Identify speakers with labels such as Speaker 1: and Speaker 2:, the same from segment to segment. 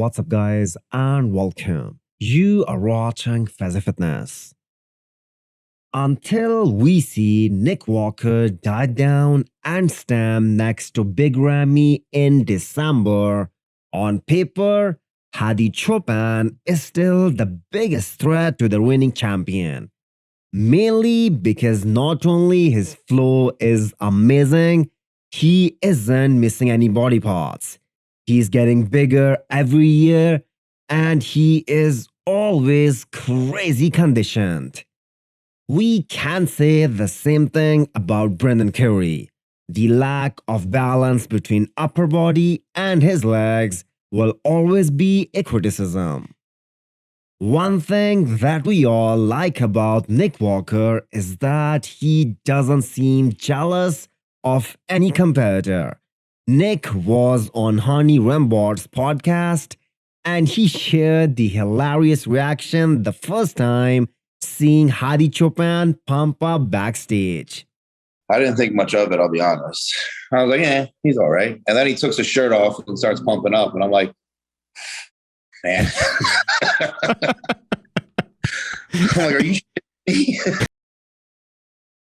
Speaker 1: What's up, guys, and welcome. You are watching Fazi Fitness. Until we see Nick Walker die down and stand next to Big Ramy in December, on paper, Hadi Choopan is still the biggest threat to the reigning champion. Mainly because not only his flow is amazing, he isn't missing any body parts. He's getting bigger every year and he is always crazy conditioned. We can say the same thing about Brendan Curry. The lack of balance between upper body and his legs will always be a criticism. One thing that we all like about Nick Walker is that he doesn't seem jealous of any competitor. Nick was on Honey Rambott's podcast and he shared the hilarious reaction the first time seeing Hadi Choopan pump up backstage.
Speaker 2: I didn't think much of it, I'll be honest. I was like, yeah, he's all right. And then he takes his shirt off and starts pumping up. And I'm like, man. I'm like, are you shitting me?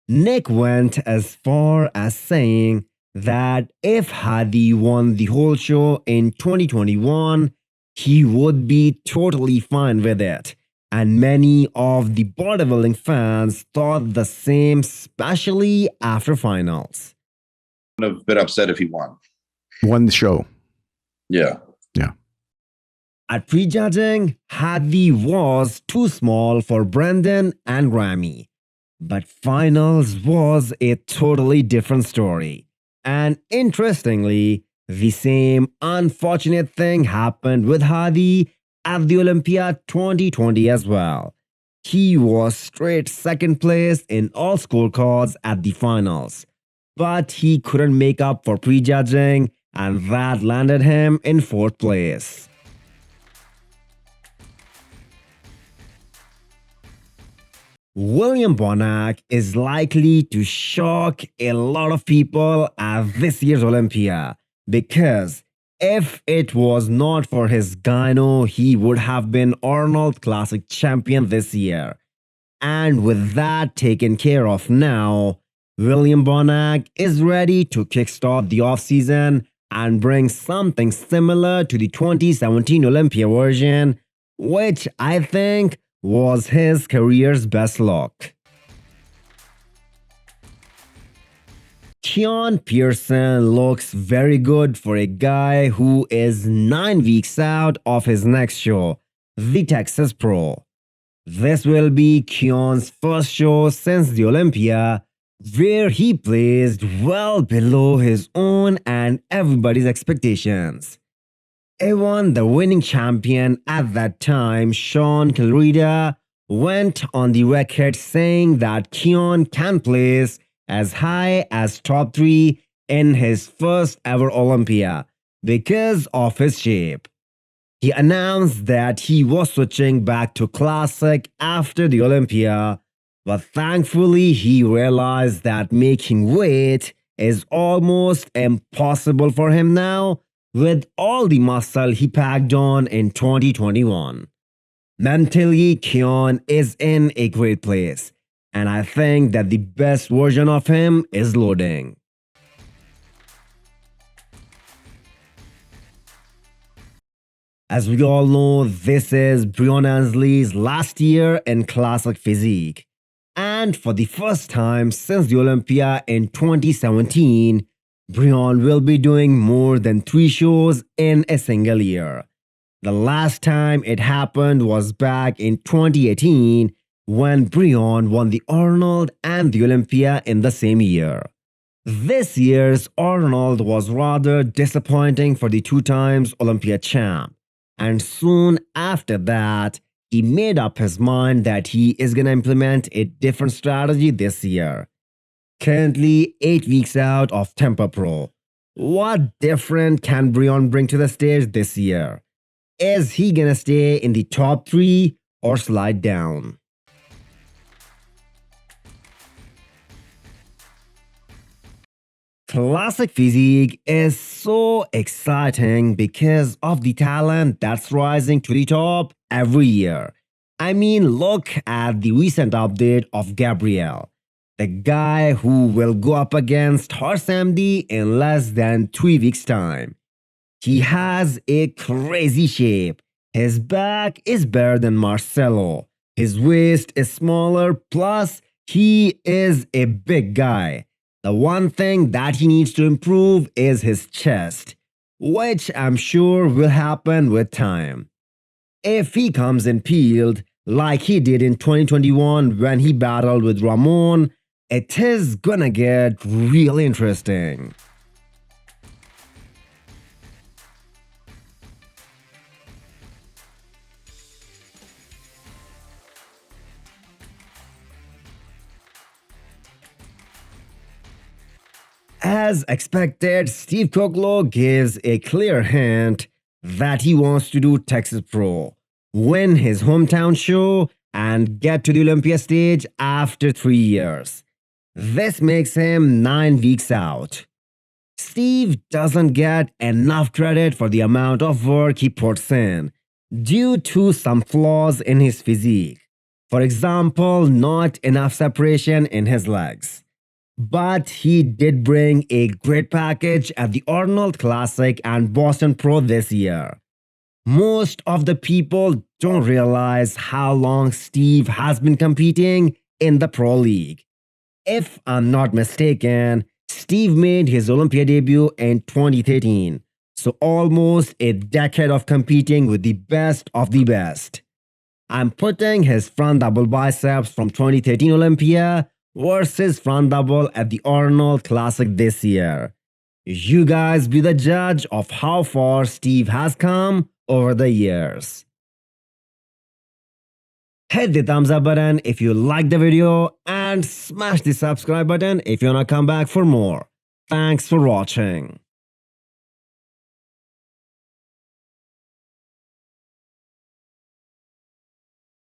Speaker 1: Nick went as far as saying that if Hadi won the whole show in 2021, he would be totally fine with it. And many of the bodybuilding fans thought the same, especially after finals.
Speaker 2: I would have been upset if he won.
Speaker 3: Won the show.
Speaker 2: Yeah.
Speaker 3: Yeah.
Speaker 1: At prejudging, Hadi was too small for Brendan and Ramy. But finals was a totally different story. And interestingly, the same unfortunate thing happened with Hadi at the Olympia 2020 as well. He was straight second place in all scorecards at the finals, but he couldn't make up for prejudging, and that landed him in fourth place. William Bonac is likely to shock a lot of people at this year's Olympia because if it was not for his gyno, he would have been Arnold Classic champion this year. And with that taken care of now, William Bonac is ready to kickstart the offseason and bring something similar to the 2017 Olympia version, which I think was his career's best look. Keone Pearson looks very good for a guy who is 9 weeks out of his next show, the Texas Pro. This will be Keone's first show since the Olympia, where he placed well below his own and everybody's expectations. Even the winning champion at that time, Sean Kilreeda, went on the record saying that Keone can place as high as top 3 in his first ever Olympia because of his shape. He announced that he was switching back to classic after the Olympia, but thankfully he realized that making weight is almost impossible for him now with all the muscle he packed on in 2021. Mentally, Keone is in a great place, and I think that the best version of him is loading. As we all know, this is Breon Ansley's last year in Classic Physique. And for the first time since the Olympia in 2017, Breon will be doing more than 3 shows in a single year. The last time it happened was back in 2018 when Breon won the Arnold and the Olympia in the same year. This year's Arnold was rather disappointing for the 2 times Olympia champ. And soon after that, he made up his mind that he is going to implement a different strategy this year. Currently 8 weeks out of Temper Pro. What different can Breon bring to the stage this year? Is he gonna stay in the top 3 or slide down? Classic Physique is so exciting because of the talent that's rising to the top every year. I mean, look at the recent update of Gabriel, the guy who will go up against Horse MD in less than 3 weeks' time. He has a crazy shape. His back is better than Marcelo. His waist is smaller, plus, he is a big guy. The one thing that he needs to improve is his chest, which I'm sure will happen with time. If he comes in peeled, like he did in 2021 when he battled with Ramon, it is gonna get really interesting. As expected, Steve Kuclo gives a clear hint that he wants to do Texas Pro, win his hometown show, and get to the Olympia stage after 3 years. This makes him 9 weeks out. Steve doesn't get enough credit for the amount of work he puts in, due to some flaws in his physique. For example, not enough separation in his legs. But he did bring a great package at the Arnold Classic and Boston Pro this year. Most of the people don't realize how long Steve has been competing in the Pro League. If I'm not mistaken, Steve made his Olympia debut in 2013, so almost a decade of competing with the best of the best. I'm putting his front double biceps from 2013 Olympia versus front double at the Arnold Classic this year. You guys be the judge of how far Steve has come over the years. Hit the thumbs up button if you liked the video and smash the subscribe button if you wanna come back for more. Thanks for watching.